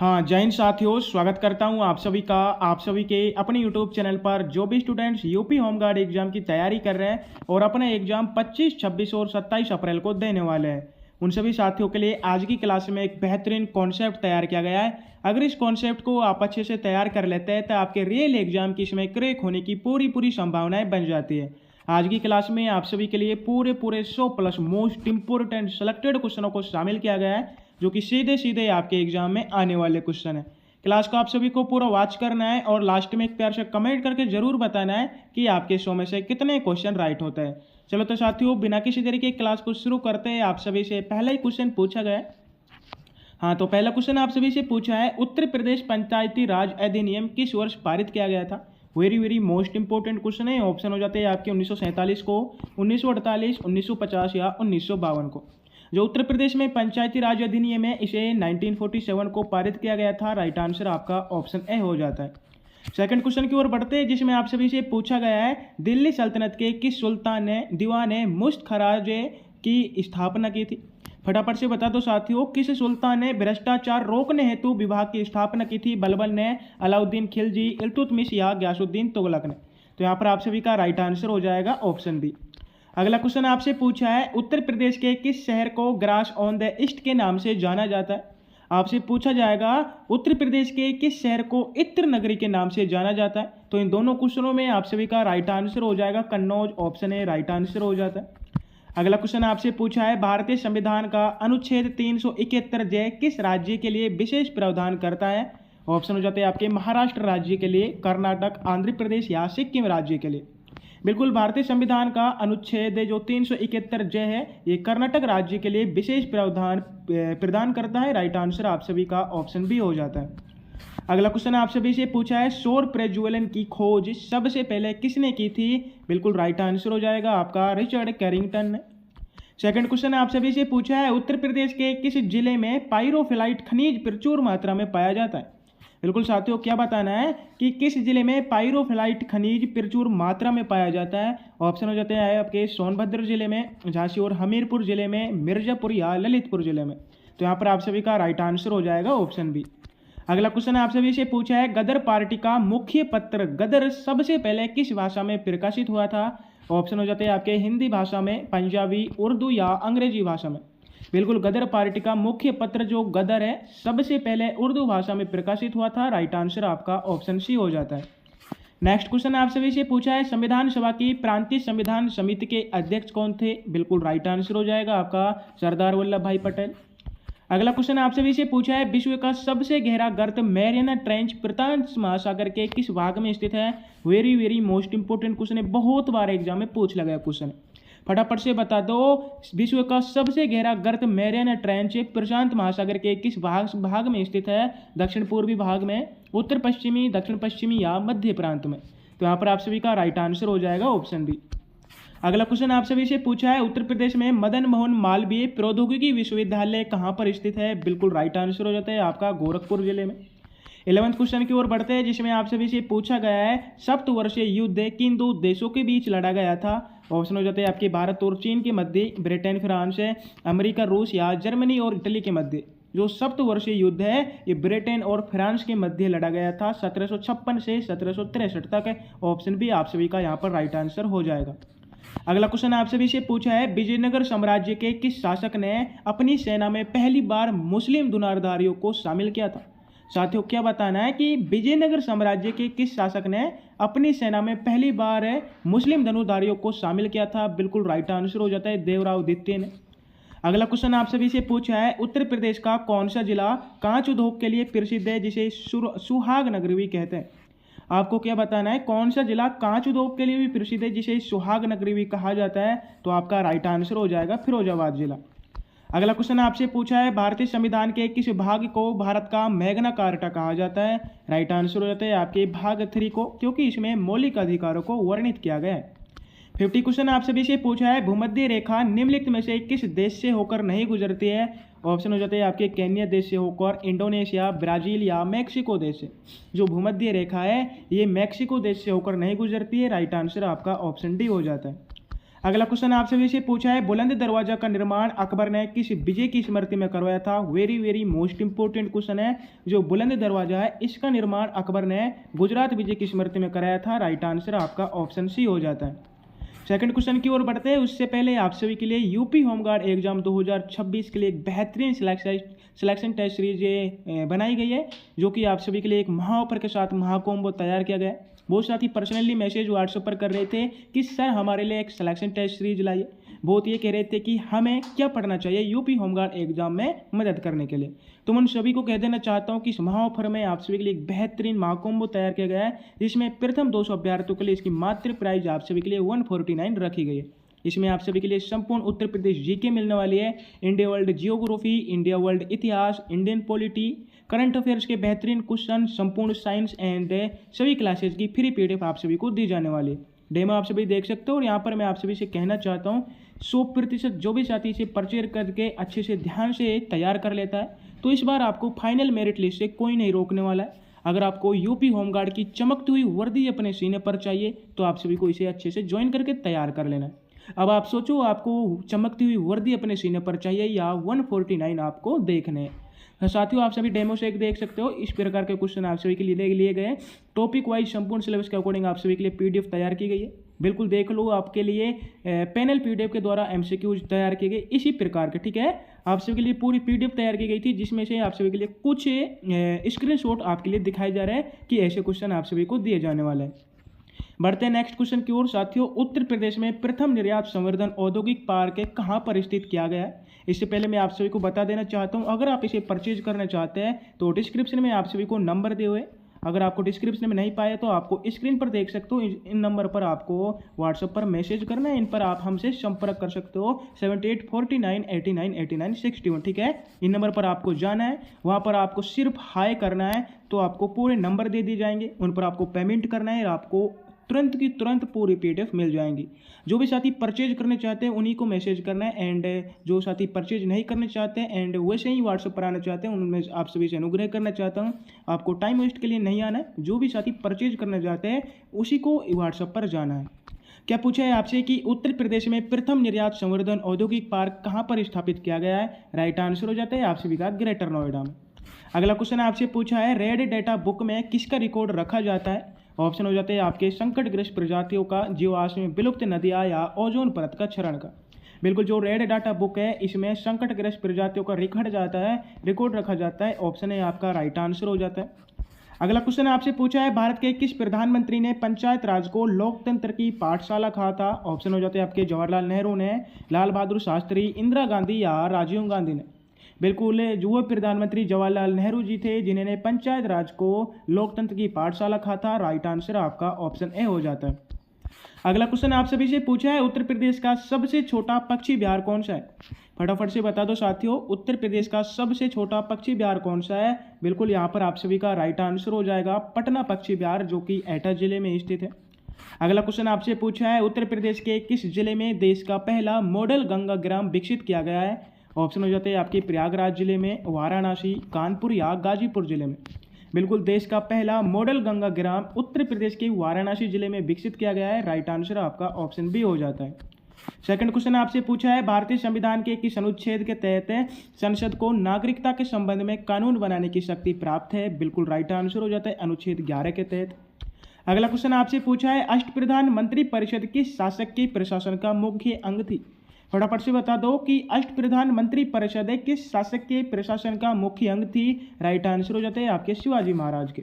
हाँ, जय हिंद साथियों, स्वागत करता हूँ आप सभी के अपने यूट्यूब चैनल पर। जो भी स्टूडेंट्स यूपी होमगार्ड एग्जाम की तैयारी कर रहे हैं और अपना एग्जाम 25, 26 और 27 अप्रैल को देने वाले हैं, उन सभी साथियों के लिए आज की क्लास में एक बेहतरीन कॉन्सेप्ट तैयार किया गया है। अगर इस कॉन्सेप्ट को आप अच्छे से तैयार कर लेते हैं तो आपके रियल एग्जाम की इसमें क्रैक होने की पूरी संभावनाएं बन जाती है। आज की क्लास में आप सभी के लिए पूरे 100 प्लस मोस्ट इंपोर्टेंट सेलेक्टेड क्वेश्चनों को शामिल किया गया है, जो कि सीधे सीधे आपके एग्जाम में आने वाले क्वेश्चन है। क्लास को आप सभी को पूरा वॉच करना है और लास्ट में एक प्यार से कमेंट करके जरूर बताना है कि आपके 100 में से कितने क्वेश्चन राइट होते हैं। चलो तो साथियों, बिना किसी देरी के क्लास को शुरू करते हैं। आप सभी से पहला ही क्वेश्चन पूछा गया है। हाँ, तो पहला क्वेश्चन आप सभी से पूछा है, उत्तर प्रदेश पंचायती राज अधिनियम किस वर्ष पारित किया गया था। वेरी मोस्ट इंपोर्टेंट क्वेश्चन है। ऑप्शन हो जाते हैं आपके 1947 को, 1948, 1950 या 1952 को। जो उत्तर प्रदेश में पंचायती राज अधिनियम है, इसे 1947 को पारित किया गया था। राइट आंसर आपका ऑप्शन ए हो जाता है। सेकंड क्वेश्चन की ओर बढ़ते हैं, जिसमें आप सभी से पूछा गया है, दिल्ली सल्तनत के किस सुल्तान ने दीवान मुश्त खराजे की स्थापना की थी। फटाफट से बता दो साथियों, किस सुल्तान ने भ्रष्टाचार रोकने हेतु विभाग की स्थापना की थी। बलबल ने, अलाउद्दीन खिलजी, इल्तुतमिश या गयासुद्दीन तुगलक ने। तो यहाँ पर आप सभी का राइट आंसर हो जाएगा ऑप्शन बी। अगला क्वेश्चन आपसे पूछा है, उत्तर प्रदेश के किस शहर को ग्रास ऑन द ईस्ट के नाम से जाना जाता है। आपसे पूछा जाएगा, उत्तर प्रदेश के किस शहर को इत्र नगरी के नाम से जाना जाता है। तो इन दोनों क्वेश्चनों में आप सभी का राइट आंसर हो जाएगा Kannauj. Option A right answer हो जाता है। अगला क्वेश्चन आपसे पूछा है, भारतीय संविधान का अनुच्छेद 371 जय किस राज्य के लिए विशेष प्रावधान करता है। ऑप्शन हो जाते हैं आपके महाराष्ट्र राज्य के लिए, कर्नाटक, आंध्र प्रदेश या सिक्किम राज्य के लिए। बिल्कुल, भारतीय संविधान का अनुच्छेद जो 371 जय है, ये कर्नाटक राज्य के लिए विशेष प्रावधान प्रदान करता है। राइट आंसर आप सभी का ऑप्शन बी हो जाता है। अगला क्वेश्चन आप सभी से पूछा है, सौर प्रज्वलन की खोज सबसे पहले किसने की थी। बिल्कुल राइट आंसर हो जाएगा आपका रिचर्ड कैरिंगटन ने। सेकंड क्वेश्चन आप सभी से पूछा है, उत्तर प्रदेश के किस जिले में पायरोफिलाइट खनिज प्रचुर मात्रा में पाया जाता है। बिल्कुल साथियों, क्या बताना है कि किस जिले में पायरोफिलाइट खनिज प्रचुर मात्रा में पाया जाता है। ऑप्शन हो जाते हैं आपके सोनभद्र जिले में, झांसी और हमीरपुर जिले में, मिर्जापुर या ललितपुर जिले में। तो यहाँ पर आप सभी का राइट आंसर हो जाएगा ऑप्शन बी। अगला क्वेश्चन आप सभी से पूछा है, गदर पार्टी का मुख्य पत्र गदर सबसे पहले किस भाषा में प्रकाशित हुआ था। ऑप्शन हो जाते हैं आपके हिंदी भाषा में, पंजाबी, उर्दू या अंग्रेजी भाषा में। बिल्कुल, गदर पार्टी का मुख्य पत्र जो गदर है, सबसे पहले उर्दू भाषा में प्रकाशित हुआ था। राइट आंसर आपका ऑप्शन सी हो जाता है। नेक्स्ट क्वेश्चन आप सभी से पूछा है, संविधान सभा की प्रांतीय संविधान समिति के अध्यक्ष कौन थे। बिल्कुल राइट आंसर हो जाएगा आपका सरदार वल्लभ भाई पटेल। अगला क्वेश्चन आप सभी से पूछा है, विश्व का सबसे गहरा गर्त मैरियाना ट्रेंच प्रशांत महासागर के किस भाग में स्थित है। वेरी मोस्ट इंपोर्टेंट क्वेश्चन है, बहुत बार एग्जाम में पूछ लगा क्वेश्चन है। फटाफट से बता दो, विश्व का सबसे गहरा गर्त मैरियाना ट्रेंच प्रशांत महासागर के किस भाग में स्थित है। दक्षिण पूर्वी भाग में, उत्तर पश्चिमी, दक्षिण पश्चिमी या मध्य प्रांत में। तो यहाँ पर आप सभी का राइट आंसर हो जाएगा ऑप्शन बी। अगला क्वेश्चन आप सभी से पूछा है, उत्तर प्रदेश में मदन मोहन मालवीय प्रौद्योगिकी विश्वविद्यालय कहाँ पर स्थित है। बिल्कुल राइट आंसर हो जाता है आपका गोरखपुर जिले में। 11वें क्वेश्चन की ओर बढ़ते हैं, जिसमें आप सभी से पूछा गया है, सप्तवर्षीय युद्ध किन दो देशों के बीच लड़ा गया था। ऑप्शन हो जाते हैं आपके भारत और चीन के मध्य, ब्रिटेन फ्रांस है, अमेरिका रूस या जर्मनी और इटली के मध्य। जो सप्तवर्षीय युद्ध है, ये ब्रिटेन और फ्रांस के मध्य लड़ा गया था 1756 से 1763 तक। ऑप्शन बी आप सभी का यहाँ पर राइट आंसर हो जाएगा। अगला क्वेश्चन आप सभी से पूछा है, विजयनगर साम्राज्य के किस शासक ने अपनी सेना में पहली बार मुस्लिम दुनारधारियों को शामिल किया था। साथियों, क्या बताना है कि विजयनगर साम्राज्य के किस शासक ने अपनी सेना में पहली बार मुस्लिम धनुर्धारियों को शामिल किया था। बिल्कुल राइट आंसर हो जाता है देवराव द्वितीय ने। अगला क्वेश्चन आप सभी से पूछा है, उत्तर प्रदेश का कौन सा जिला कांच उद्योग के लिए प्रसिद्ध है, जिसे सुहाग नगरी भी कहते हैं। आपको क्या बताना है, कौन सा जिला कांच उद्योग के लिए भी प्रसिद्ध है, जिसे सुहाग नगरी भी कहा जाता है। तो आपका राइट आंसर हो जाएगा फिरोजाबाद जिला। अगला क्वेश्चन आपसे पूछा है, भारतीय संविधान के किस भाग को भारत का मैग्ना कार्टा कहा जाता है। राइट आंसर हो जाता है आपके भाग 3 को, क्योंकि इसमें मौलिक अधिकारों को वर्णित किया गया है। 50 क्वेश्चन आप सभी से पूछा है, भूमध्य रेखा निम्नलिखित में से किस देश से होकर नहीं गुजरती है। ऑप्शन हो जाते हैं आपके केन्या देश से होकर, इंडोनेशिया, ब्राजील या मैक्सिको देश से। जो भूमध्य रेखा है, ये मैक्सिको देश से होकर नहीं गुजरती है। राइट आंसर आपका ऑप्शन डी हो जाता है। अगला क्वेश्चन आप सभी से पूछा है, बुलंद दरवाजा का निर्माण अकबर ने किस विजय की स्मृति में करवाया था। Very very most important question है। जो बुलंद दरवाजा है इसका निर्माण अकबर ने गुजरात विजय की स्मृति में कराया था। राइट आंसर आपका ऑप्शन सी हो जाता है। सेकंड क्वेश्चन की ओर बढ़ते हैं, उससे पहले आप सभी के लिए यूपी होमगार्ड एग्जाम 2026 के लिए एक बेहतरीन सिलेक्शन टेस्ट सीरीज बनाई गई है, जो कि आप सभी के लिए एक महाऑफर के साथ महाकोम्बो तैयार किया गया है। बहुत साथी पर्सनली मैसेज व्हाट्सएप पर कर रहे थे कि सर हमारे लिए एक सिलेक्शन टेस्ट सीरीज लाइए। बहुत ये कह रहे थे कि हमें क्या पढ़ना चाहिए यूपी होमगार्ड एग्जाम में मदद करने के लिए। तो मैं उन सभी को कह देना चाहता हूं कि इस महाऑफर में आप सभी के लिए एक बेहतरीन महाकोम्बो तैयार किया गया है, जिसमें प्रथम 200 अभ्यर्थियों के लिए इसकी मात्र प्राइस आप सभी के लिए 149 रखी गई है। इसमें आप सभी के लिए संपूर्ण उत्तर प्रदेश जीके मिलने वाली है, India world geography, India world इतिहास, इंडियन पॉलिटी, करंट अफेयर्स के बेहतरीन क्वेश्चन, संपूर्ण साइंस एंड सभी क्लासेज की फ्री पीडीएफ आप सभी को दी जाने वाली है। डेमो आप सभी देख सकते हो। और यहाँ पर मैं आप सभी से कहना चाहता हूँ 100% जो भी साथी इसे परचेज करके अच्छे से ध्यान से तैयार कर लेता है तो इस बार आपको फाइनल मेरिट लिस्ट से कोई नहीं रोकने वाला है। अगर आपको यूपी होमगार्ड की चमकती हुई वर्दी अपने सीने पर चाहिए तो आप सभी को इसे अच्छे से ज्वाइन करके तैयार कर लेना है। अब आप सोचो आपको चमकती हुई वर्दी अपने सीने पर चाहिए या 149 आपको देखने हैं। साथियों आप सभी डेमो से एक देख सकते हो, इस प्रकार के क्वेश्चन आप सभी के लिए गए। टॉपिक वाइज संपूर्ण सिलेबस के अकॉर्डिंग आप सभी के लिए पीडीएफ तैयार की गई है। बिल्कुल देख लो, आपके लिए पैनल पीडीएफ के द्वारा एमसीक्यूज तैयार किए गए इसी प्रकार के। ठीक है, आप सभी के लिए पूरी पीडीएफ तैयार की गई थी, जिसमें से आप सभी के लिए कुछ स्क्रीनशॉट आपके लिए दिखाए जा रहे हैं कि ऐसे क्वेश्चन आप सभी को दिए जाने वाले हैं। बढ़ते हैं नेक्स्ट क्वेश्चन की ओर। साथियों, उत्तर प्रदेश में प्रथम निर्यात संवर्धन औद्योगिक पार्क कहां पर स्थित किया गया है। इससे पहले मैं आप सभी को बता देना चाहता हूं, अगर आप इसे परचेज करना चाहते हैं तो डिस्क्रिप्शन में आप सभी को नंबर दिए हुए, अगर आपको डिस्क्रिप्शन में नहीं पाए तो आपको स्क्रीन पर देख सकते हो। इन नंबर पर आपको व्हाट्सएप पर मैसेज करना है, इन पर आप हमसे संपर्क कर सकते हो 7849898961। ठीक है, इन नंबर पर आपको जाना है, वहाँ पर आपको सिर्फ हाई करना है तो आपको पूरे नंबर दे दिए जाएंगे, उन पर आपको पेमेंट करना है और आपको तुरंत की तुरंत पूरी पीडीएफ मिल जाएंगी। जो भी साथी परचेज करने चाहते हैं उन्हीं को मैसेज करना है, एंड जो साथी परचेज नहीं करने चाहते हैं एंड वैसे ही व्हाट्सएप पर आना चाहते हैं उनमें आप सभी से अनुग्रह करना चाहता हूं, आपको टाइम वेस्ट के लिए नहीं आना है। जो भी साथी परचेज करना चाहते हैं उसी को व्हाट्सएप पर जाना है। क्या पूछा है आपसे कि उत्तर प्रदेश में प्रथम निर्यात संवर्धन औद्योगिक पार्क कहाँ पर स्थापित किया गया है। राइट आंसर हो जाता है आप सभी का ग्रेटर नोएडा में। अगला क्वेश्चन आपसे पूछा है, रेड डेटा बुक में किसका रिकॉर्ड रखा जाता है। ऑप्शन हो जाते हैं आपके संकटग्रस्त प्रजातियों का, जीवाश्म में विलुप्त नदियाँ या ओजोन परत का क्षरण का। बिल्कुल, जो रेड डाटा बुक है इसमें संकटग्रस्त प्रजातियों का रिकॉर्ड रखा जाता है। ऑप्शन है आपका राइट आंसर हो जाता है। अगला क्वेश्चन आपसे पूछा है, भारत के किस प्रधानमंत्री ने पंचायत राज को लोकतंत्र की पाठशाला कहा था। ऑप्शन हो जाते हैं आपके जवाहरलाल नेहरू ने, लाल बहादुर शास्त्री, इंदिरा गांधी या राजीव गांधी ने। बिल्कुल, जो प्रधानमंत्री जवाहरलाल नेहरू जी थे जिन्होंने पंचायत राज को लोकतंत्र की पाठशाला कहा था। राइट आंसर आपका ऑप्शन ए हो जाता है। अगला क्वेश्चन आप सभी से पूछा है, उत्तर प्रदेश का सबसे छोटा पक्षी विहार कौन सा है। फटाफट से बता दो साथियों, उत्तर प्रदेश का सबसे छोटा पक्षी विहार कौन सा है। बिल्कुल, यहाँ पर आप सभी का राइट आंसर हो जाएगा पटना पक्षी विहार, जो कि एटा जिले में स्थित है। अगला क्वेश्चन आपसे पूछा है, उत्तर प्रदेश के किस जिले में देश का पहला मॉडल गंगा ग्राम विकसित किया गया है। ऑप्शन हो जाते हैं आपके प्रयागराज जिले में, वाराणसी, कानपुर या गाजीपुर जिले में। बिल्कुल, देश का पहला मॉडल गंगा ग्राम उत्तर प्रदेश के वाराणसी जिले में विकसित किया गया है। राइट आंसर आपका ऑप्शन बी हो जाता है। सेकंड क्वेश्चन आपसे पूछा है, भारतीय संविधान के किस अनुच्छेद के तहत संसद को नागरिकता के संबंध में कानून बनाने की शक्ति प्राप्त है। बिल्कुल राइट आंसर हो जाता है अनुच्छेद 11 के तहत। अगला क्वेश्चन आपसे पूछा है, अष्टप्रधान मंत्री परिषद किस शासक के प्रशासन का मुख्य अंग थी। फटाफट से बता दो कि अष्टप्रधान मंत्री परिषद किस शासक के प्रशासन का मुख्य अंग थी। राइट आंसर हो जाते हैं आपके शिवाजी महाराज के।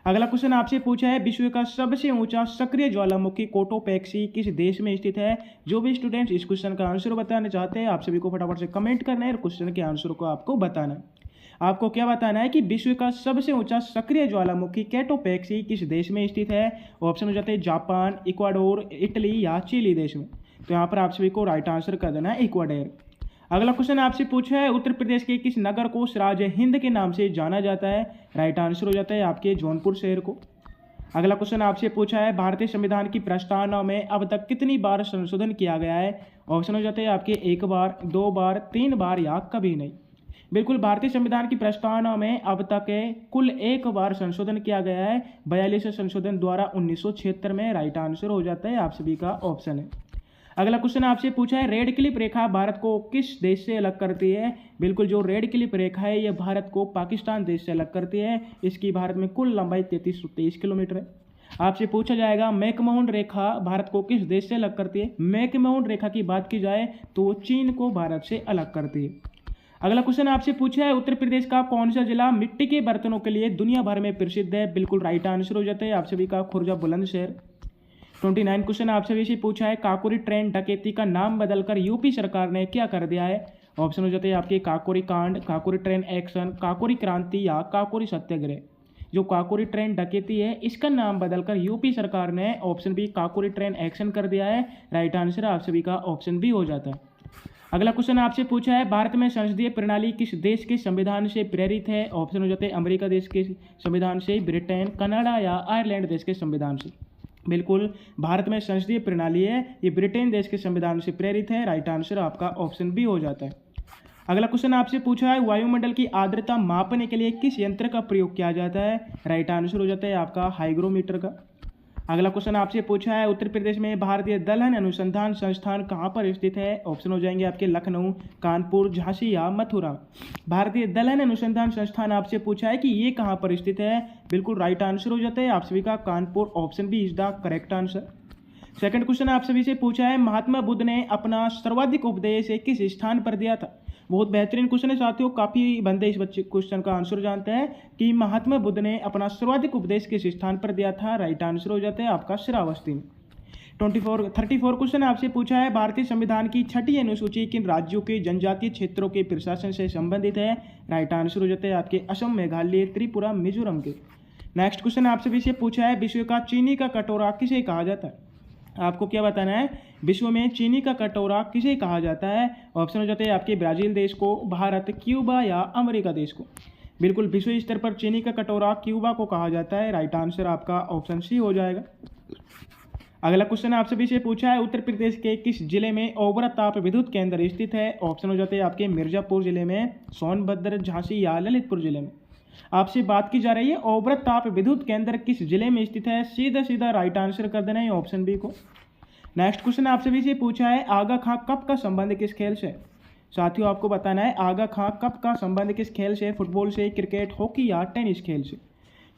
अगला क्वेश्चन आपसे पूछा है, विश्व का सबसे ऊंचा सक्रिय ज्वालामुखी कोटोपैक्सी किस देश में स्थित है। जो भी स्टूडेंट्स इस क्वेश्चन का आंसर बताना चाहते हैं आप सभी को फटाफट से कमेंट करना है और क्वेश्चन के आंसर को आपको बताना है। आपको क्या बताना है कि विश्व का सबसे ऊंचा सक्रिय ज्वालामुखी कोटोपैक्सी किस देश में स्थित है। ऑप्शन हो जाते हैं जापान, इक्वाडोर, इटली या चिली देश में। तो यहाँ पर आप सभी को राइट आंसर कर देना है इक्वाडोर। अगला क्वेश्चन आपसे पूछा है, उत्तर प्रदेश के किस नगर को सिराज हिंद के नाम से जाना जाता है। राइट आंसर हो जाता है आपके जौनपुर शहर को। अगला क्वेश्चन आपसे पूछा है, भारतीय संविधान की प्रस्तावना में अब तक कितनी बार संशोधन किया गया है। ऑप्शन हो जाते हैं आपके 1 बार, 2 बार, 3 बार या कभी नहीं। बिल्कुल, भारतीय संविधान की प्रस्तावना में अब तक कुल 1 बार संशोधन किया गया है, 42 संशोधन द्वारा 1976 में। राइट आंसर हो जाता है आप सभी का ऑप्शन है। अगला क्वेश्चन आपसे पूछा है, रेड क्लिफ रेखा भारत को किस देश से अलग करती है? बिल्कुल, जो रेड क्लिफ रेखा है ये भारत को पाकिस्तान देश से अलग करती है। इसकी भारत में कुल लंबाई 3323 किलोमीटर है। आपसे पूछा जाएगा, मैकमोहन रेखा भारत को किस देश से अलग करती है? मैकमोहन रेखा की बात की जाए तो चीन को भारत से अलग करती है। अगला क्वेश्चन आपसे पूछा है, उत्तर प्रदेश का कौन सा जिला मिट्टी के बर्तनों के लिए दुनिया भर में प्रसिद्ध है? बिल्कुल राइट आंसर हो जाता है आप सभी का खुर्जा बुलंदशहर। 29 क्वेश्चन आप सभी से पूछा है, काकोरी ट्रेन डकैती का नाम बदलकर यूपी सरकार ने क्या कर दिया है? ऑप्शन हो जाते हैं आपके काकोरी कांड, काकोरी ट्रेन एक्शन, काकोरी क्रांति या काकोरी सत्याग्रह। जो काकोरी ट्रेन डकैती है इसका नाम बदलकर यूपी सरकार ने option B Kakori train action कर दिया है। राइट आंसर आप सभी का ऑप्शन बी हो जाता है। अगला क्वेश्चन आपसे पूछा है, भारत में संसदीय प्रणाली किस देश के संविधान से प्रेरित है? ऑप्शन हो जाते हैं अमेरिका देश के संविधान से, ब्रिटेन, कनाडा या आयरलैंड देश के संविधान से। बिल्कुल, भारत में संसदीय प्रणाली है ये ब्रिटेन देश के संविधान से प्रेरित है। राइट आंसर आपका ऑप्शन बी हो जाता है। अगला क्वेश्चन आपसे पूछा है, वायुमंडल की आर्द्रता मापने के लिए किस यंत्र का प्रयोग किया जाता है? राइट आंसर हो जाता है आपका हाइग्रोमीटर का। अगला क्वेश्चन आपसे पूछा है, उत्तर प्रदेश में भारतीय दलहन अनुसंधान संस्थान कहाँ पर स्थित है? ऑप्शन हो जाएंगे आपके लखनऊ, कानपुर, झांसी या मथुरा। भारतीय दलहन अनुसंधान संस्थान आपसे पूछा है कि ये कहाँ पर स्थित है? बिल्कुल राइट आंसर हो जाता है आप सभी का Kanpur. Option B is the correct answer. Second question आप सभी से पूछा है, महात्मा बुद्ध ने अपना सर्वाधिक उपदेश किस स्थान पर दिया था? बहुत बेहतरीन क्वेश्चन है साथियों, काफ़ी बंदे इस बच्चे क्वेश्चन का आंसर जानते हैं कि महात्मा बुद्ध ने अपना सर्वाधिक उपदेश किस स्थान पर दिया था? राइट आंसर हो जाता है आपका श्रावस्ती में। 34 क्वेश्चन आपसे पूछा है, भारतीय संविधान की छठी अनुसूची किन राज्यों के जनजातीय क्षेत्रों के प्रशासन से संबंधित है? राइट आंसर हो जाता है आपके असम, मेघालय, त्रिपुरा, मिजोरम के। नेक्स्ट क्वेश्चन आप सभी से पूछा है, विश्व का चीनी का कटोरा किसे कहा जाता है? आपको क्या बताना है, विश्व में चीनी का कटोरा किसे कहा जाता है? ऑप्शन हो जाते हैं आपके ब्राज़ील देश को, भारत, क्यूबा या अमेरिका देश को। बिल्कुल, विश्व स्तर पर चीनी का कटोरा क्यूबा को कहा जाता है। राइट आंसर आपका ऑप्शन सी हो जाएगा। अगला क्वेश्चन आप सभी से पूछा है, उत्तर प्रदेश के किस जिले में ओबरा ताप विद्युत केंद्र स्थित है? ऑप्शन हो जाते हैं आपके मिर्जापुर जिले में, सोनभद्र, झांसी या ललितपुर जिले में। आपसे बात की जा रही है ओबरा ताप विद्युत केंद्र किस जिले में स्थित है? सीधा सीधा राइट आंसर कर देना है ऑप्शन बी को। नेक्स्ट क्वेश्चन आप सभी से पूछा है, आगा खां कप का संबंध किस खेल से? साथियों आपको बताना है आगा खां कप का संबंध किस खेल से? फुटबॉल से, क्रिकेट, हॉकी या टेनिस खेल से।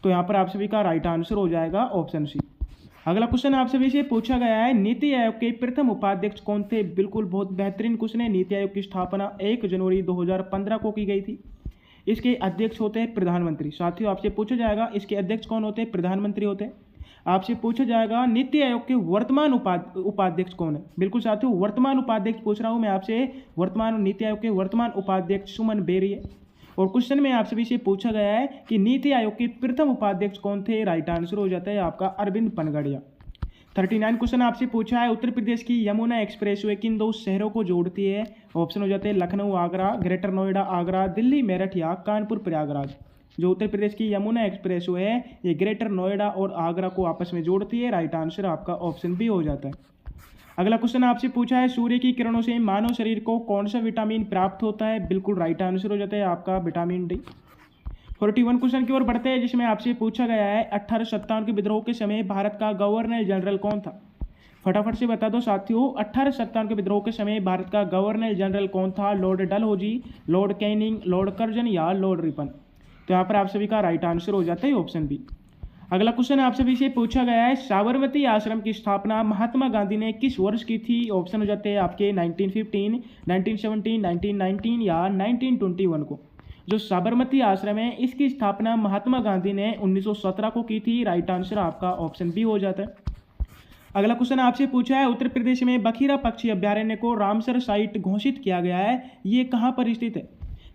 तो यहाँ पर आप सभी का राइट आंसर हो जाएगा ऑप्शन सी। अगला क्वेश्चन आप सभी से पूछा गया है, नीति आयोग के प्रथम उपाध्यक्ष कौन थे? बिल्कुल बहुत बेहतरीन क्वेश्चन है। नीति आयोग की स्थापना 1 जनवरी 2015 को की गई थी। इसके अध्यक्ष होते हैं प्रधानमंत्री। साथियों आपसे पूछा जाएगा इसके अध्यक्ष कौन होते हैं? प्रधानमंत्री होते हैं। आपसे पूछा जाएगा नीति आयोग के वर्तमान उपाध्यक्ष कौन है? बिल्कुल साथियों, वर्तमान उपाध्यक्ष पूछ रहा हूं मैं आपसे, वर्तमान नीति आयोग के वर्तमान उपाध्यक्ष सुमन बेरी है। और क्वेश्चन में आप सभी से पूछा गया है कि नीति आयोग के प्रथम उपाध्यक्ष कौन थे? राइट आंसर हो जाता है आपका अरविंद पनगड़िया। 39 क्वेश्चन आपसे पूछा है, उत्तर प्रदेश की यमुना एक्सप्रेसवे किन दो शहरों को जोड़ती है? ऑप्शन हो जाते हैं लखनऊ आगरा, ग्रेटर नोएडा आगरा, दिल्ली मेरठ या कानपुर प्रयागराज। जो उत्तर प्रदेश की यमुना एक्सप्रेसवे है ये ग्रेटर नोएडा और आगरा को आपस में जोड़ती है। राइट आंसर आपका ऑप्शन बी हो जाता है। अगला क्वेश्चन आपसे पूछा है, सूर्य की किरणों से मानव शरीर को कौन सा विटामिन प्राप्त होता है? बिल्कुल राइट आंसर हो जाता है आपका विटामिन डी। 41 क्वेश्चन की ओर बढ़ते हैं जिसमें आपसे पूछा गया है, 1857 के विद्रोह के समय भारत का गवर्नर जनरल कौन था? फटाफट से बता दो साथियों, 1857 के विद्रोह के समय भारत का गवर्नर जनरल कौन था? Lord Dalhousie, Lord Canning, Lord Curzon या लॉर्ड रिपन। तो यहाँ पर आप सभी का राइट आंसर हो जाता है ऑप्शन बी। अगला क्वेश्चन आप सभी से पूछा गया है, साबरमती आश्रम की स्थापना महात्मा गांधी ने किस वर्ष की थी? ऑप्शन हो जाते हैं आपके 1915, 1917, 1919 या 1921 को। जो साबरमती आश्रम है इसकी स्थापना महात्मा गांधी ने 1917 को की थी। राइट आंसर आपका ऑप्शन बी हो जाता है। अगला क्वेश्चन आपसे पूछा है, उत्तर प्रदेश में बखीरा पक्षी अभ्यारण्य को रामसर साइट घोषित किया गया है, ये कहाँ पर स्थित है?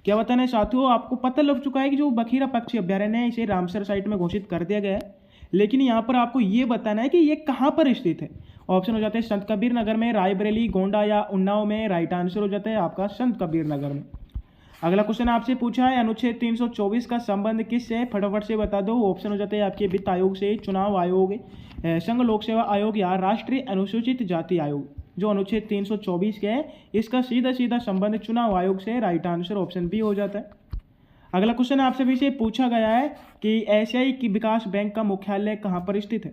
क्या बताना है साथियों, आपको पता लग चुका है कि जो बखीरा पक्षी अभ्यारण्य है इसे रामसर साइट में घोषित कर दिया गया है, लेकिन यहाँ पर आपको ये बताना है कि ये कहाँ पर स्थित है। ऑप्शन हो जाते हैं संत कबीर नगर में, रायबरेली, गोंडा या उन्नाव में। राइट आंसर हो जाता है आपका संत कबीर नगर में। अगला क्वेश्चन आपसे पूछा है, अनुच्छेद 324 का संबंध किससे? फटाफट से बता दो। ऑप्शन हो जाते हैं आपके वित्त आयोग से, चुनाव आयोग, संघ लोक सेवा आयोग या राष्ट्रीय अनुसूचित जाति आयोग। जो अनुच्छेद 324 के है इसका सीधा सीधा संबंध चुनाव आयोग से। राइट आंसर ऑप्शन बी हो जाता है। अगला क्वेश्चन आप सभी से पूछा गया है कि एशियाई की विकास बैंक का मुख्यालय कहाँ पर स्थित है?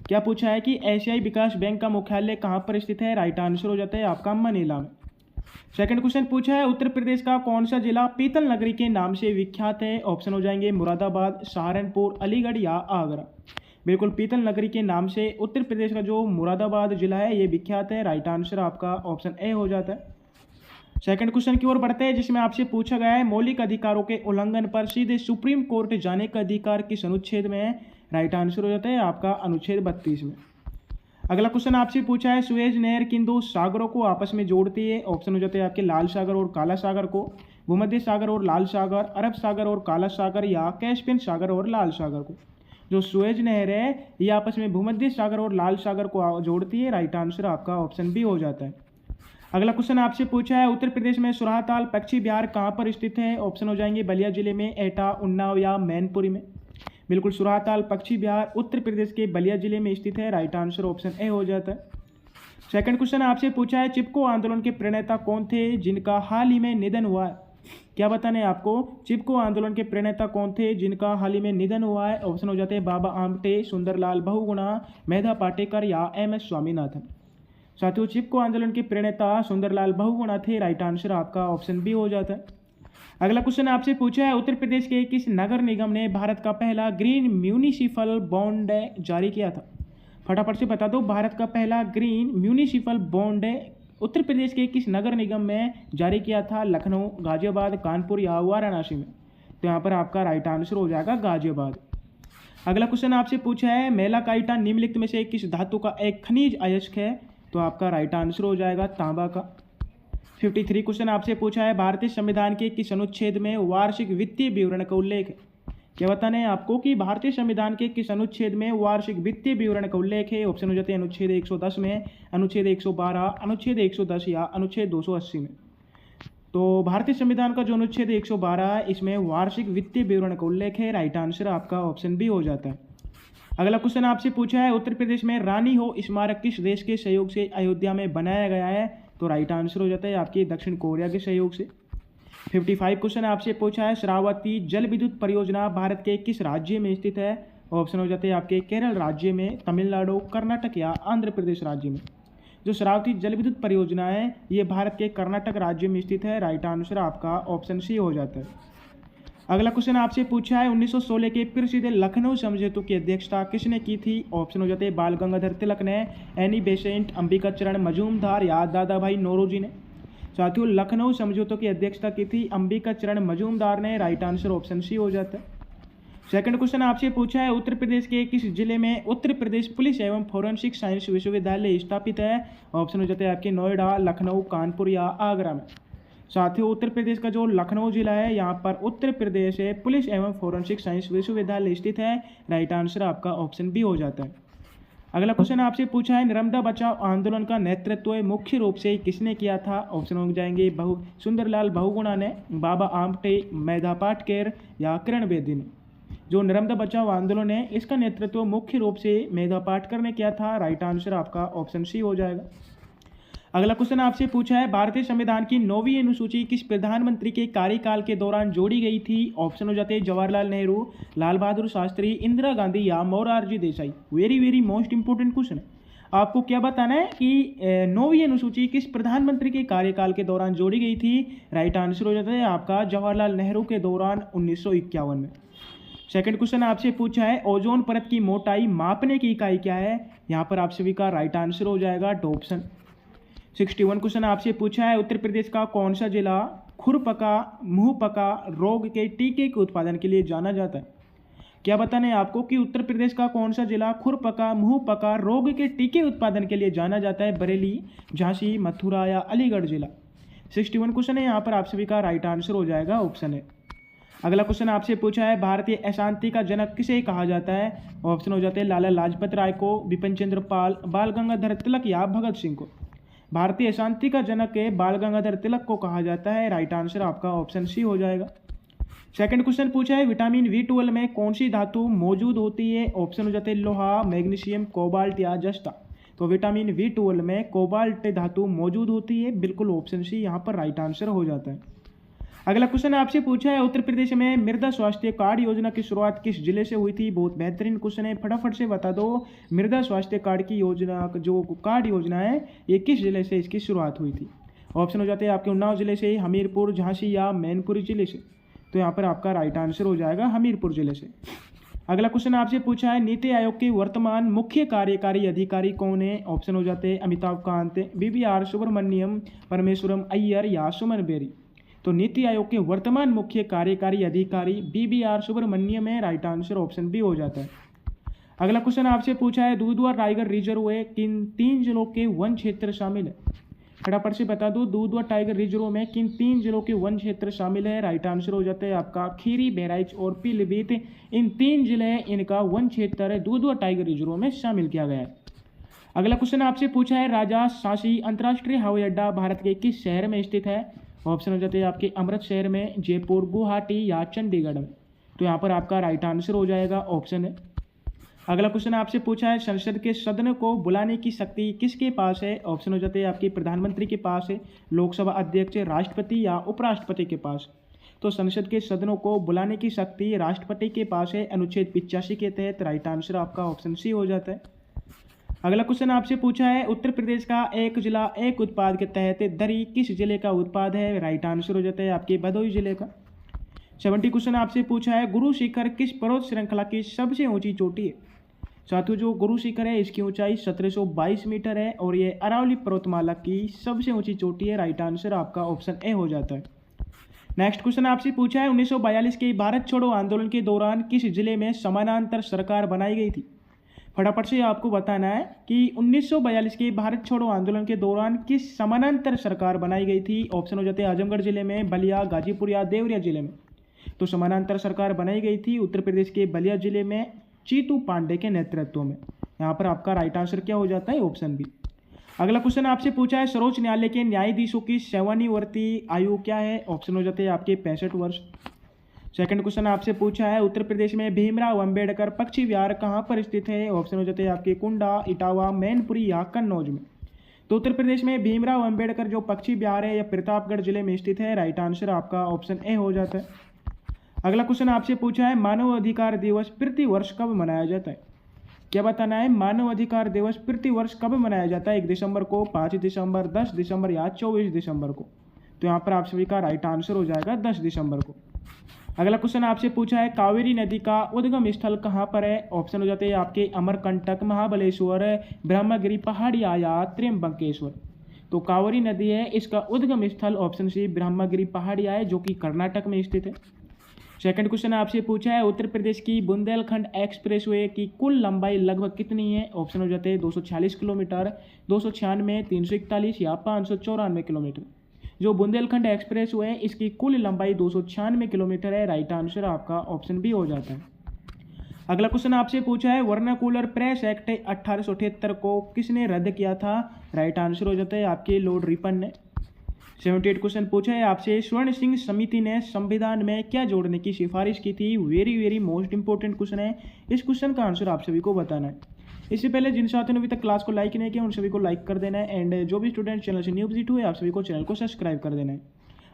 क्या पूछा है कि एशियाई विकास बैंक का मुख्यालय कहाँ पर स्थित है? राइट आंसर हो जाता है आपका मनीला में। सेकंड क्वेश्चन पूछा है उत्तर प्रदेश का कौन सा जिला पीतल नगरी के नाम से विख्यात है? ऑप्शन हो जाएंगे मुरादाबाद, सहारनपुर, अलीगढ़ या आगरा। बिल्कुल पीतल नगरी के नाम से उत्तर प्रदेश का जो मुरादाबाद जिला है ये विख्यात है। राइट आंसर आपका ऑप्शन ए हो जाता है। सेकंड क्वेश्चन की ओर बढ़ते हैं जिसमें आपसे पूछा गया है मौलिक अधिकारों के उल्लंघन पर सीधे सुप्रीम कोर्ट जाने का अधिकार किस अनुच्छेद में है? राइट आंसर हो जाता है आपका अनुच्छेद 32 में। अगला क्वेश्चन आपसे पूछा है सुएज नहर किन दो सागरों को आपस में जोड़ती है? ऑप्शन हो जाते हैं आपके लाल सागर और काला सागर को, भूमध्य सागर और लाल सागर, अरब सागर और काला सागर या कैस्पियन सागर और लाल सागर को। जो सुएज नहर है ये आपस में भूमध्य सागर और लाल सागर को जोड़ती है। राइट आंसर आपका ऑप्शन बी हो जाता है। अगला क्वेश्चन आपसे पूछा है उत्तर प्रदेश में सुरहाताल पक्षी विहार कहाँ पर स्थित है? ऑप्शन हो जाएंगे बलिया जिले में, एटा, उन्नाव या मैनपुरी में। बिल्कुल सुरहाताल पक्षी विहार उत्तर प्रदेश के बलिया जिले में स्थित है। राइट आंसर ऑप्शन ए हो जाता है। सेकंड क्वेश्चन आपसे पूछा है चिपको आंदोलन के प्रणेता कौन थे जिनका हाल ही में निधन हुआ है? क्या बताना है आपको? चिपको आंदोलन के प्रणेता कौन थे जिनका हाल ही में निधन हुआ है? ऑप्शन हो जाते हैं बाबा आमटे, सुंदरलाल बहुगुणा, मेधा पाटेकर या एम.एस. स्वामीनाथन। साथियों चिपको आंदोलन के प्रणेता सुंदरलाल बहुगुणा थे। राइट आंसर आपका ऑप्शन बी हो जाता है। अगला क्वेश्चन आपसे पूछा है उत्तर प्रदेश के किस नगर निगम ने भारत का पहला ग्रीन म्यूनिसिपल बॉन्ड जारी किया था? फटाफट से बता दो भारत का पहला green municipal bond Uttar Pradesh के किस नगर निगम में जारी किया था? लखनऊ, गाजियाबाद, कानपुर या वाराणसी में। तो यहाँ पर आपका राइट आंसर हो जाएगा गाजियाबाद। अगला क्वेश्चन आपसे पूछा है मेलाकाइटा निम्नलिखित में से किस धातु का एक खनिज अयस्क है? तो आपका राइट आंसर हो जाएगा तांबा का। 53 क्वेश्चन आपसे पूछा है भारतीय संविधान के किस अनुच्छेद में वार्षिक वित्तीय विवरण का उल्लेख है? क्या बताना है आपको कि भारतीय संविधान के किस अनुच्छेद में वार्षिक वित्तीय विवरण का उल्लेख है? ऑप्शन हो जाते हैं अनुच्छेद 110 में, अनुच्छेद 112, अनुच्छेद 110 या अनुच्छेद 280 में। तो भारतीय संविधान का जो अनुच्छेद 112 है इसमें वार्षिक वित्तीय विवरण का उल्लेख है। राइट आंसर आपका ऑप्शन बी हो जाता है। अगला क्वेश्चन आपसे पूछा है उत्तर प्रदेश में रानी हो स्मारक किस देश के सहयोग से अयोध्या में बनाया गया है? तो राइट आंसर हो जाता है आपके दक्षिण कोरिया के सहयोग से। 55 क्वेश्चन आपसे पूछा है श्रावती जल विद्युत परियोजना भारत के किस राज्य में स्थित है? ऑप्शन हो जाते हैं आपके केरल राज्य में, तमिलनाडु, कर्नाटक या आंध्र प्रदेश राज्य में। जो श्रावती जल विद्युत परियोजना है ये भारत के कर्नाटक राज्य में स्थित है। राइट आंसर आपका ऑप्शन सी हो जाता है। अगला क्वेश्चन आपसे पूछा है 1916 के प्रसिद्ध लखनऊ समझौतों की अध्यक्षता किसने की थी? ऑप्शन हो जाते हैं बाल गंगाधर तिलक ने, एनी बेसेंट, अंबिका चरण मजूमदार या दादा भाई नौरोजी ने। साथियों लखनऊ समझौतों की अध्यक्षता की थी अंबिका चरण मजूमदार ने। राइट आंसर ऑप्शन सी हो जाता है। सेकंड क्वेश्चन आपसे पूछा है उत्तर प्रदेश के किस जिले में उत्तर प्रदेश पुलिस एवं फोरेंसिक साइंस विश्वविद्यालय स्थापित है? ऑप्शन हो जाते हैं आपके नोएडा, लखनऊ, कानपुर या आगरा में। साथियों उत्तर प्रदेश का जो लखनऊ जिला है यहाँ पर उत्तर प्रदेश पुलिस एवं फोरेंसिक साइंस विश्वविद्यालय स्थित है। राइट आंसर आपका ऑप्शन बी हो जाता है। अगला क्वेश्चन आपसे पूछा है नर्मदा बचाओ आंदोलन का नेतृत्व मुख्य रूप से किसने किया था? ऑप्शन हो जाएंगे सुंदरलाल बहुगुणा ने, बाबा आमटे, मेधा पाटकर या किरण बेदी ने। जो नर्मदा बचाओ आंदोलन है इसका नेतृत्व मुख्य रूप से मेधा पाटकर ने किया था। राइट आंसर आपका ऑप्शन सी हो जाएगा। अगला क्वेश्चन आपसे पूछा है भारतीय संविधान की 9वीं अनुसूची किस प्रधानमंत्री के कार्यकाल के दौरान जोड़ी गई थी? ऑप्शन हो जाते हैं जवाहरलाल नेहरू, लाल बहादुर शास्त्री, इंदिरा गांधी या Morarji Desai. Very most important question है। आपको क्या बताना है कि 9वीं अनुसूची किस प्रधानमंत्री के कार्यकाल के दौरान जोड़ी गई थी? राइट आंसर हो जाता है आपका जवाहरलाल नेहरू के दौरान 1951 में। सेकंड क्वेश्चन आपसे पूछा है ओजोन परत की मोटाई मापने की इकाई क्या है? यहाँ पर आप सभी का राइट आंसर हो जाएगा डोप्सन। 61 क्वेश्चन आपसे पूछा है उत्तर प्रदेश का कौन सा जिला खुरपका मुंहपका रोग के टीके के उत्पादन के लिए जाना जाता है? क्या बताना है आपको कि उत्तर प्रदेश का कौन सा जिला खुरपका मुंहपका रोग के टीके उत्पादन के लिए जाना जाता है? बरेली, झांसी, मथुरा या अलीगढ़ जिला। 61 क्वेश्चन है यहाँ पर आप सभी का राइट आंसर हो जाएगा ऑप्शन है। अगला क्वेश्चन आपसे पूछा है भारतीय अशांति का जनक किसे कहा जाता है? ऑप्शन हो जाते हैं लाला लाजपत राय को, बिपिन चंद्र पाल, बाल गंगाधर तिलक या भगत सिंह को। भारतीय शांति का जनक बाल गंगाधर तिलक को कहा जाता है। राइट आंसर आपका ऑप्शन सी हो जाएगा। सेकंड क्वेश्चन पूछा है विटामिन B12 में कौन सी धातु मौजूद होती है? ऑप्शन हो जाते हैं लोहा, मैग्नीशियम, कोबाल्ट या जस्ता। तो विटामिन B12 में कोबाल्ट धातु मौजूद होती है। बिल्कुल ऑप्शन सी यहाँ पर राइट आंसर हो जाता है। अगला क्वेश्चन आपसे पूछा है उत्तर प्रदेश में मृदा स्वास्थ्य कार्ड योजना की शुरुआत किस जिले से हुई थी। बहुत बेहतरीन क्वेश्चन है, फटाफट से बता दो मृदा स्वास्थ्य कार्ड की योजना, जो कार्ड योजना है ये किस जिले से इसकी शुरुआत हुई थी। ऑप्शन हो जाते हैं आपके उन्नाव जिले से, हमीरपुर, झांसी या मैनपुरी जिले से। तो यहाँ पर आपका राइट आंसर हो जाएगा हमीरपुर जिले से। अगला क्वेश्चन आपसे पूछा है नीति आयोग के वर्तमान मुख्य कार्यकारी अधिकारी कौन है। ऑप्शन हो जाते हैं अमिताभ कांत, BVR सुब्रमण्यम, परमेश्वरम अय्यर या सुमन बेरी। तो नीति आयोग के वर्तमान मुख्य कार्यकारी अधिकारी BVR सुब्रमण्यम है, राइट आंसर ऑप्शन बी हो जाता है। अगला क्वेश्चन आपसे पूछा है दुधवा टाइगर रिजर्व है किन 3 जिलों के वन क्षेत्र शामिल है। फटाफट से बता दो दुधवा टाइगर रिजर्व में किन 3 जिलों के वन क्षेत्र शामिल है। राइट आंसर हो जाता है आपका खीरी, बहराइच और पीलीभीत। इन 3 जिले हैं, इनका वन क्षेत्र दुधवा टाइगर रिजर्व में शामिल किया गया है। अगला क्वेश्चन आपसे पूछा है राजा सांची अंतर्राष्ट्रीय हवाई अड्डा भारत के किस शहर में स्थित है। ऑप्शन हो जाते हैं आपके अमृत शहर में, जयपुर, गुवाहाटी या चंडीगढ़ में। तो यहाँ पर आपका राइट आंसर हो जाएगा ऑप्शन है। अगला क्वेश्चन आपसे पूछा है संसद के सदन को बुलाने की शक्ति किसके पास है। ऑप्शन हो जाते हैं आपके प्रधानमंत्री के पास है, लोकसभा अध्यक्ष, राष्ट्रपति या उपराष्ट्रपति के पास। तो संसद के सदनों को बुलाने की शक्ति राष्ट्रपति के पास है, अनुच्छेद 85 के तहत। राइट आंसर आपका ऑप्शन सी हो जाता है। अगला क्वेश्चन आपसे पूछा है उत्तर प्रदेश का एक जिला एक उत्पाद के तहत दरी किस जिले का उत्पाद है। राइट आंसर हो जाता है आपके भदोही जिले का। 70 क्वेश्चन आपसे पूछा है गुरु शिखर किस पर्वत श्रृंखला की सबसे ऊंची चोटी है। साथियों जो गुरु शिखर है इसकी ऊंचाई 1722 मीटर है और ये अरावली पर्वतमाला की सबसे ऊंची चोटी है। राइट आंसर आपका ऑप्शन ए हो जाता है। नेक्स्ट क्वेश्चन आपसे पूछा है 1942 के भारत छोड़ो आंदोलन के दौरान किस जिले में समानांतर सरकार बनाई गई थी। फटाफट से आपको बताना है कि 1942 के भारत छोड़ो आंदोलन के दौरान किस समानांतर सरकार बनाई गई थी। ऑप्शन हो जाते हैं आजमगढ़ जिले में, बलिया, गाजीपुर या देवरिया जिले में। तो समानांतर सरकार बनाई गई थी उत्तर प्रदेश के बलिया जिले में चीतू पांडे के नेतृत्व में। यहाँ पर आपका राइट आंसर क्या हो जाता है ऑप्शन बी। अगला क्वेश्चन आपसे पूछा है सर्वोच्च न्यायालय के न्यायाधीशों की सेवानिवृत्ति आयु क्या है। ऑप्शन हो जाते हैं आपके 65 वर्ष। सेकंड क्वेश्चन आपसे पूछा है उत्तर प्रदेश में भीमराव अंबेडकर पक्षी विहार कहाँ पर स्थित है। ऑप्शन हो जाते हैं आपके कुंडा, इटावा, मैनपुरी या कन्नौज में। तो उत्तर प्रदेश में भीमराव अंबेडकर जो पक्षी विहार है यह प्रतापगढ़ जिले में स्थित है। राइट आंसर आपका ऑप्शन ए हो जाता है। अगला क्वेश्चन आपसे पूछा है मानव अधिकार दिवस प्रति वर्ष कब मनाया जाता है। क्या बताना है मानव अधिकार दिवस प्रति वर्ष कब मनाया जाता है। 1 दिसंबर को, 5 दिसंबर, 10 दिसंबर या 24 दिसंबर को। तो यहाँ पर आप सभी का राइट आंसर हो जाएगा 10 दिसंबर को। अगला क्वेश्चन आपसे पूछा है कावेरी नदी का उद्गम स्थल कहाँ पर है। ऑप्शन हो जाते हैं आपके अमरकंटक, महाबलेश्वर, ब्रह्मगिरी पहाड़िया या त्र्यंबकेश्वर। तो कावेरी नदी है इसका उद्गम स्थल ऑप्शन सी ब्रह्मगिरी पहाड़िया है जो कि कर्नाटक में स्थित है। सेकंड क्वेश्चन आपसे पूछा है उत्तर प्रदेश की बुंदेलखंड एक्सप्रेसवे की कुल लंबाई लगभग कितनी है। ऑप्शन हो जाते हैं 246 किलोमीटर, 296, 341 या 594 किलोमीटर। जो बुंदेलखंड एक्सप्रेसवे है इसकी कुल लंबाई 296 किलोमीटर है। राइट आंसर आपका ऑप्शन बी हो जाता है। अगला क्वेश्चन आपसे पूछा है वर्नाकुलर प्रेस एक्ट 1878 को किसने रद्द किया था। राइट आंसर हो जाता है आपके लॉर्ड रिपन ने। 78 क्वेश्चन पूछा है आपसे स्वर्ण सिंह समिति ने संविधान में क्या जोड़ने की सिफारिश की थी। वेरी मोस्ट इंपॉर्टेंट क्वेश्चन है, इस क्वेश्चन का आंसर आप सभी को बताना है। इससे पहले जिन साथियों ने अभी तक क्लास को लाइक नहीं किया उन सभी को लाइक कर देना है एंड जो भी स्टूडेंट चैनल से न्यू विजिट हुए आप सभी को चैनल को सब्सक्राइब कर देना है।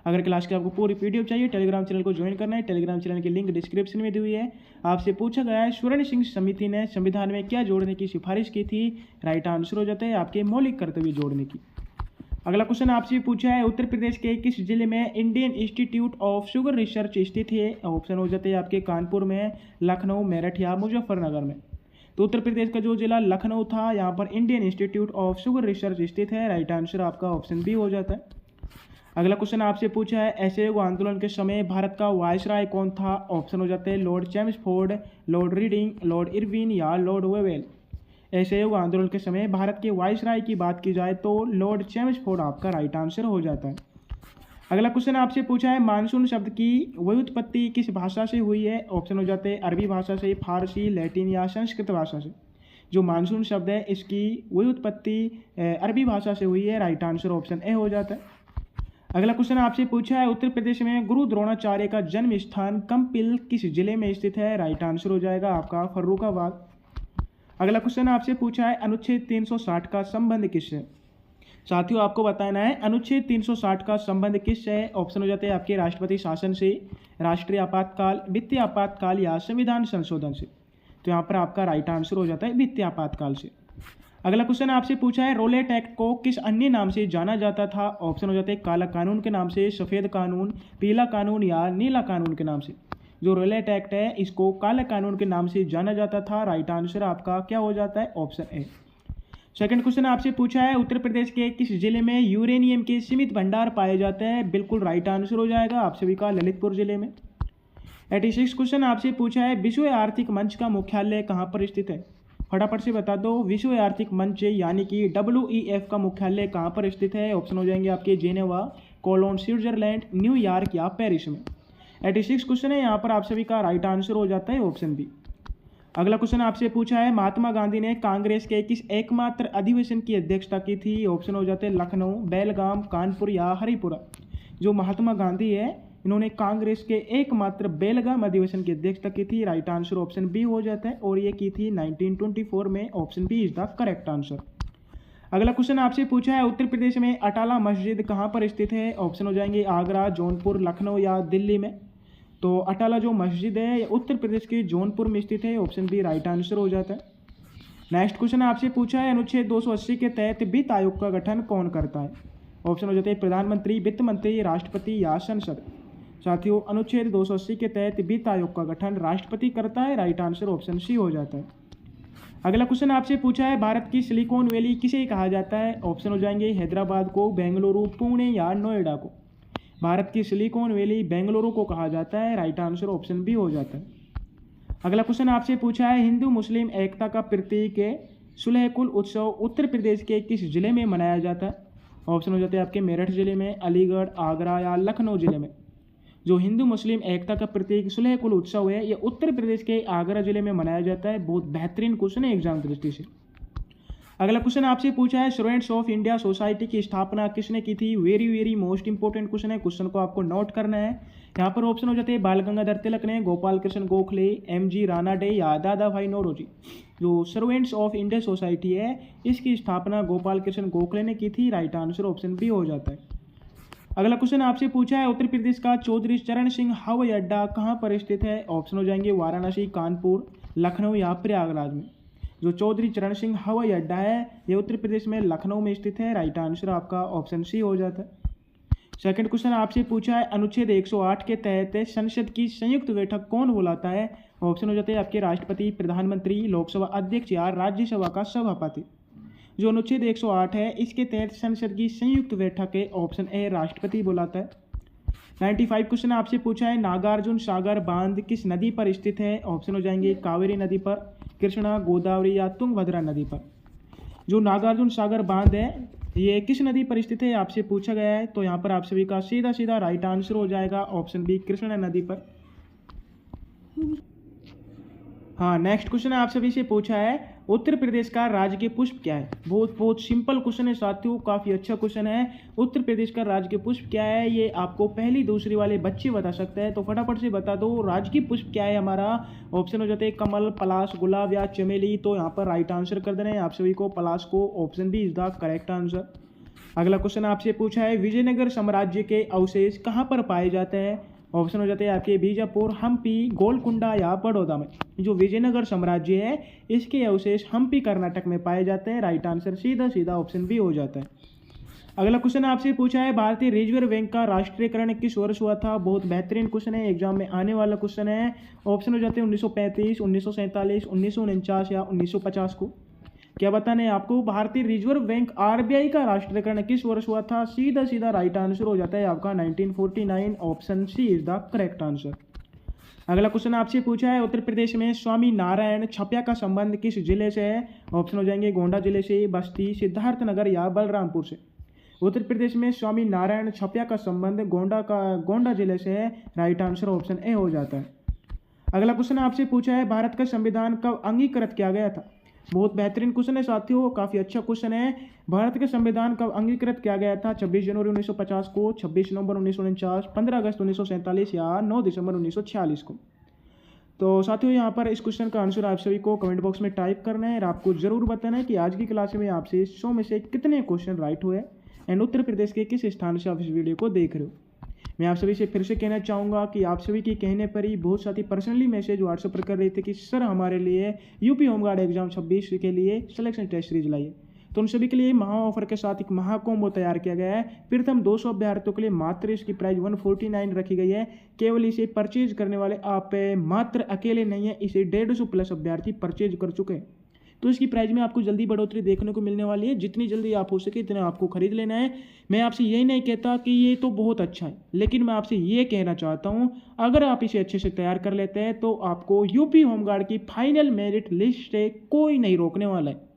अगर क्लास की आपको पूरी पीडीएफ चाहिए टेलीग्राम चैनल को ज्वाइन करना है। टेलीग्राम चैनल की लिंक डिस्क्रिप्शन में दी हुई है। आपसे पूछा गया है स्वर्ण सिंह समिति ने संविधान में क्या जोड़ने की सिफारिश की थी। राइट आंसर हो जाता है आपके मौलिक कर्तव्य जोड़ने की। अगला क्वेश्चन आपसे पूछा है उत्तर प्रदेश के किस जिले में Indian institute of sugar research स्थित है। ऑप्शन हो जाते हैं आपके कानपुर में, लखनऊ, मेरठ या मुजफ्फरनगर में। तो उत्तर प्रदेश का जो जिला लखनऊ था यहाँ पर Indian institute of sugar research स्थित है। राइट आंसर आपका ऑप्शन बी हो जाता है। अगला क्वेश्चन आपसे पूछा है असहयोग आंदोलन के समय भारत का वायसराय कौन था। ऑप्शन हो जाते हैं Lord Chelmsford, Lord reading, Lord Irwin या लॉर्ड वेवेल। असहयोग आंदोलन के समय भारत के वायसराय की बात की जाए तो लॉर्ड चैम्सफोर्ड आपका राइट आंसर हो जाता है। अगला क्वेश्चन आपसे पूछा है मानसून शब्द की व्युत्पत्ति किस भाषा से हुई है। ऑप्शन हो जाते हैं अरबी भाषा से, फारसी, लैटिन या संस्कृत भाषा से। जो मानसून शब्द है इसकी व्युत्पत्ति अरबी भाषा से हुई है। राइट आंसर ऑप्शन ए हो जाता है। अगला क्वेश्चन आपसे पूछा है उत्तर प्रदेश में गुरु द्रोणाचार्य का जन्म स्थान कंपिल किस जिले में स्थित है। राइट आंसर हो जाएगा आपका फर्रुखाबाद। अगला क्वेश्चन आपसे पूछा है अनुच्छेद 360 का संबंध किससे। साथियों आपको बताना है अनुच्छेद 360 का संबंध किससे है। ऑप्शन हो जाते हैं आपके राष्ट्रपति शासन से, राष्ट्रीय आपातकाल, वित्तीय आपातकाल या संविधान संशोधन से। तो यहाँ पर आपका राइट आंसर हो जाता है वित्तीय आपातकाल से। अगला क्वेश्चन आपसे पूछा है रोलेट एक्ट को किस अन्य नाम से जाना जाता था। ऑप्शन हो जाते हैं काला कानून के नाम से, सफ़ेद कानून, पीला कानून या नीला कानून के नाम से। जो रोलेट एक्ट है इसको काला कानून के नाम से जाना जाता था। राइट आंसर आपका क्या हो जाता है, ऑप्शन ए। सेकंड क्वेश्चन आपसे पूछा है उत्तर प्रदेश के किस जिले में यूरेनियम के सीमित भंडार पाए जाते हैं। बिल्कुल राइट आंसर हो जाएगा आप सभी का ललितपुर जिले में। 86 क्वेश्चन आपसे पूछा है विश्व आर्थिक मंच का मुख्यालय कहाँ पर स्थित है। फटाफट से बता दो विश्व आर्थिक मंच यानी कि WEF का मुख्यालय कहाँ पर स्थित है। ऑप्शन हो जाएंगे आपके जेनेवा, कोलोन स्विट्जरलैंड, न्यूयॉर्क या पेरिस में। 86 क्वेश्चन है, यहाँ पर आप सभी का राइट आंसर हो जाता है ऑप्शन बी। अगला क्वेश्चन आपसे पूछा है महात्मा गांधी ने कांग्रेस के किस एकमात्र अधिवेशन की अध्यक्षता की थी। ऑप्शन हो जाते हैं लखनऊ, बेलगाम, कानपुर या हरिपुरा। जो महात्मा गांधी है इन्होंने कांग्रेस के एकमात्र बेलगाम अधिवेशन की अध्यक्षता की थी। राइट आंसर ऑप्शन बी हो जाता है और ये की थी 1924 में। Option B is the correct answer. अगला क्वेश्चन आपसे पूछा है उत्तर प्रदेश में अटाला मस्जिद कहाँ पर स्थित है। ऑप्शन हो जाएंगे आगरा, जौनपुर, लखनऊ या दिल्ली में। तो अटाला जो मस्जिद है ये उत्तर प्रदेश के जौनपुर में स्थित है। ऑप्शन बी राइट आंसर हो जाता है। नेक्स्ट क्वेश्चन आपसे पूछा है अनुच्छेद 280 के तहत वित्त आयोग का गठन कौन करता है। ऑप्शन हो जाते हैं प्रधानमंत्री, वित्त मंत्री, राष्ट्रपति या संसद। साथियों अनुच्छेद 280 के तहत वित्त आयोग का गठन राष्ट्रपति करता है। राइट आंसर ऑप्शन सी हो जाता है। अगला क्वेश्चन आपसे पूछा है भारत की सिलिकॉन वैली किसे कहा जाता है। ऑप्शन हो जाएंगे हैदराबाद को, बेंगलुरु, पुणे या नोएडा को। भारत की सिलिकॉन वैली बेंगलुरु को कहा जाता है। राइट आंसर ऑप्शन बी हो जाता है। अगला क्वेश्चन आपसे पूछा है हिंदू मुस्लिम एकता का प्रतीक सुलहकुल उत्सव उत्तर प्रदेश के किस जिले में मनाया जाता है। ऑप्शन हो जाते हैं आपके मेरठ जिले में, अलीगढ़, आगरा या लखनऊ जिले में। जो हिंदू मुस्लिम एकता का प्रतीक सुलहकुल उत्सव है ये उत्तर प्रदेश के आगरा जिले में मनाया जाता है। बहुत बेहतरीन क्वेश्चन है एग्जाम दृष्टि से। अगला क्वेश्चन आपसे पूछा है स्टूडेंट्स ऑफ इंडिया सोसाइटी की स्थापना किसने की थी। वेरी मोस्ट इंपॉर्टेंट क्वेश्चन है, क्वेश्चन को आपको नोट करना है। यहाँ पर ऑप्शन हो जाते हैं बाल गंगाधर तिलक ने, गोपाल कृष्ण गोखले, MG रानाडे या दादा भाई नौरोजी। जो स्टूडेंट्स ऑफ इंडिया सोसाइटी है इसकी स्थापना गोपाल कृष्ण गोखले ने की थी। राइट आंसर ऑप्शन बी हो जाता है। अगला क्वेश्चन आपसे पूछा है उत्तर प्रदेश का चौधरी चरण सिंह हवाई अड्डा कहाँ पर स्थित है। ऑप्शन हो जाएंगे वाराणसी, कानपुर, लखनऊ या प्रयागराज में। जो चौधरी चरण सिंह हवाई अड्डा है ये उत्तर प्रदेश में लखनऊ में स्थित है। राइट आंसर आपका ऑप्शन सी हो जाता है। सेकंड क्वेश्चन आपसे पूछा है अनुच्छेद 108 के तहत संसद की संयुक्त बैठक कौन बुलाता है। ऑप्शन हो जाते हैं आपके राष्ट्रपति, प्रधानमंत्री, लोकसभा अध्यक्ष या राज्यसभा का सभापति। जो अनुच्छेद 108 है इसके तहत संसद की संयुक्त बैठक है। ऑप्शन ए राष्ट्रपति बुलाता है। 95 क्वेश्चन आपसे पूछा है नागार्जुन सागर बांध किस नदी पर स्थित है। ऑप्शन हो जाएंगे कावेरी नदी पर, कृष्णा, गोदावरी या तुंगभद्रा नदी पर। जो नागार्जुन सागर बांध है ये किस नदी पर स्थित है आपसे पूछा गया है। तो यहाँ पर आप सभी का सीधा राइट आंसर हो जाएगा ऑप्शन बी कृष्णा नदी पर। हाँ नेक्स्ट क्वेश्चन आप सभी से पूछा है उत्तर प्रदेश का राजकीय पुष्प क्या है। बहुत सिंपल क्वेश्चन है साथियों, काफ़ी अच्छा क्वेश्चन है। उत्तर प्रदेश का राजकीय पुष्प क्या है ये आपको पहली दूसरी वाले बच्चे बता सकते हैं। तो फटाफट से बता दो राजकीय पुष्प क्या है हमारा। ऑप्शन हो जाते हैं कमल, पलाश, गुलाब या चमेली। तो यहाँ पर राइट आंसर कर देना है आप सभी को पलाश को। Option B is the correct answer. अगला क्वेश्चन आपसे पूछा है विजयनगर साम्राज्य के अवशेष कहाँ पर पाए जाते हैं। ऑप्शन हो जाते हैं आपके बीजापुर, हम्पी, गोलकुंडा या बड़ौदा में। जो विजयनगर साम्राज्य है इसके अवशेष हम्पी कर्नाटक में पाए जाते हैं। राइट आंसर सीधा ऑप्शन बी हो जाता है। अगला क्वेश्चन आपसे पूछा है भारतीय रिजर्व बैंक का राष्ट्रीयकरण किस वर्ष हुआ था। बहुत बेहतरीन क्वेश्चन है, एग्जाम में आने वाला क्वेश्चन है। ऑप्शन हो जाते हैं 1935, 1947, 1949 या 1950 को। क्या बताना है आपको भारतीय रिजर्व बैंक RBI का राष्ट्रीयकरण किस वर्ष हुआ था। सीधा राइट आंसर हो जाता है आपका 1949। Option C is the correct answer. अगला क्वेश्चन आपसे पूछा है उत्तर प्रदेश में स्वामी नारायण छपया का संबंध किस जिले से है। ऑप्शन हो जाएंगे गोंडा जिले से, बस्ती, सिद्धार्थनगर या बलरामपुर से। उत्तर प्रदेश में स्वामी नारायण छपया का संबंध गोंडा जिले से है। राइट आंसर ऑप्शन ए हो जाता है। अगला क्वेश्चन आपसे पूछा है भारत का संविधान कब अंगीकृत किया गया था। बहुत बेहतरीन क्वेश्चन है साथियों, काफ़ी अच्छा क्वेश्चन है। भारत के संविधान कब अंगीकृत किया गया था। 26 जनवरी 1950 को, 26 नवंबर 1949, 15 अगस्त 1947 या 9 दिसंबर 1946 को। तो साथियों यहाँ पर इस क्वेश्चन का आंसर आप सभी को कमेंट बॉक्स में टाइप करना है और आपको जरूर बताना है कि आज की क्लास में आपसे 100 में से कितने क्वेश्चन राइट हुए। एंड उत्तर प्रदेश के किस स्थान से आप इस वीडियो को देख रहे हो। मैं आप सभी से फिर से कहना चाहूँगा कि आप सभी के कहने पर ही बहुत साथी पर्सनली मैसेज व्हाट्सएप पर कर रहे थे कि सर हमारे लिए यूपी होमगार्ड एग्जाम 26 के लिए सिलेक्शन टेस्ट सीरीज लाइए। तो उन सभी के लिए महा ऑफर के साथ एक महा कॉम्बो तैयार किया गया है। प्रथम 200 अभ्यर्थियों के लिए मात्र इसकी प्राइस 149 रखी गई है। केवल इसे परचेज करने वाले आप मात्र अकेले नहीं है, इसे 150 प्लस अभ्यर्थी परचेज कर चुके हैं। तो इसकी प्राइस में आपको जल्दी बढ़ोतरी देखने को मिलने वाली है। जितनी जल्दी आप हो सके इतना आपको खरीद लेना है। मैं आपसे यही नहीं कहता कि ये तो बहुत अच्छा है, लेकिन मैं आपसे ये कहना चाहता हूँ अगर आप इसे अच्छे से तैयार कर लेते हैं तो आपको यूपी होमगार्ड की फाइनल मेरिट लिस्ट से कोई नहीं रोकने वाला है।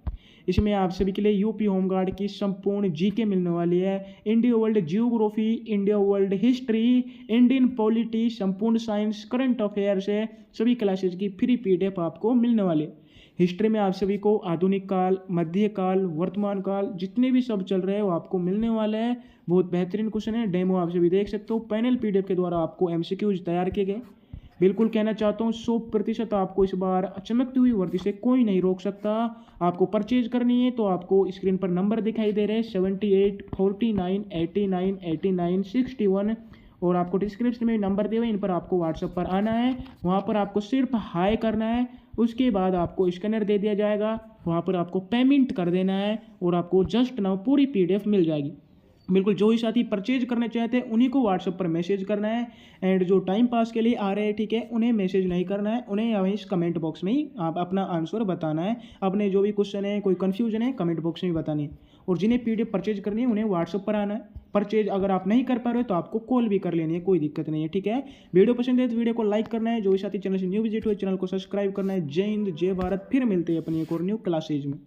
इसमें आप सभी के लिए यूपी होमगार्ड की संपूर्ण जीके मिलने वाली है। India world geography, India world history, Indian polity, संपूर्ण साइंस, करंट अफेयर से सभी क्लासेज की फ्री पीडीएफ आपको मिलने वाली है। हिस्ट्री में आप सभी को आधुनिक काल, मध्यकाल, वर्तमान काल जितने भी सब चल रहे हैं वो आपको मिलने वाले हैं। बहुत बेहतरीन क्वेश्चन है, डेमो आप सभी देख सकते हो। पैनल पीडीएफ के द्वारा आपको एमसीक्यूज तैयार किए गए। बिल्कुल कहना चाहता हूँ 100% आपको इस बार चमकती हुई वर्दी से कोई नहीं रोक सकता। आपको परचेज करनी है तो आपको स्क्रीन पर नंबर दिखाई दे रहे हैं 78 49 89 89 61 और आपको डिस्क्रिप्शन में नंबर दिए हुए इन पर आपको व्हाट्सएप पर आना है। वहाँ पर आपको सिर्फ हाई करना है, उसके बाद आपको स्कैनर दे दिया जाएगा, वहाँ पर आपको पेमेंट कर देना है और आपको जस्ट नाउ पूरी पीडीएफ मिल जाएगी। बिल्कुल जो ही साथी परचेज करना चाहते हैं उन्हीं को व्हाट्सएप पर मैसेज करना है। एंड जो टाइम पास के लिए आ रहे हैं ठीक है, उन्हें मैसेज नहीं करना है, उन्हें वहीं इस कमेंट बॉक्स में ही आप अपना आंसर बताना है। अपने जो भी क्वेश्चन है, कोई कन्फ्यूजन है, कमेंट बॉक्स में बतानी है। और जिन्हें पीडीएफ परचेज करनी है उन्हें व्हाट्सएप पर आना है। परचेज अगर आप नहीं कर पा रहे हो तो आपको कॉल भी कर लेनी है, कोई दिक्कत नहीं है, ठीक है। वीडियो पसंद है तो वीडियो को लाइक करना है। जो भी साथी चैनल से न्यू विजिट हुए चैनल को सब्सक्राइब करना है। जय हिंद, जय भारत। फिर मिलते हैं अपनी एक और न्यू क्लासेज में।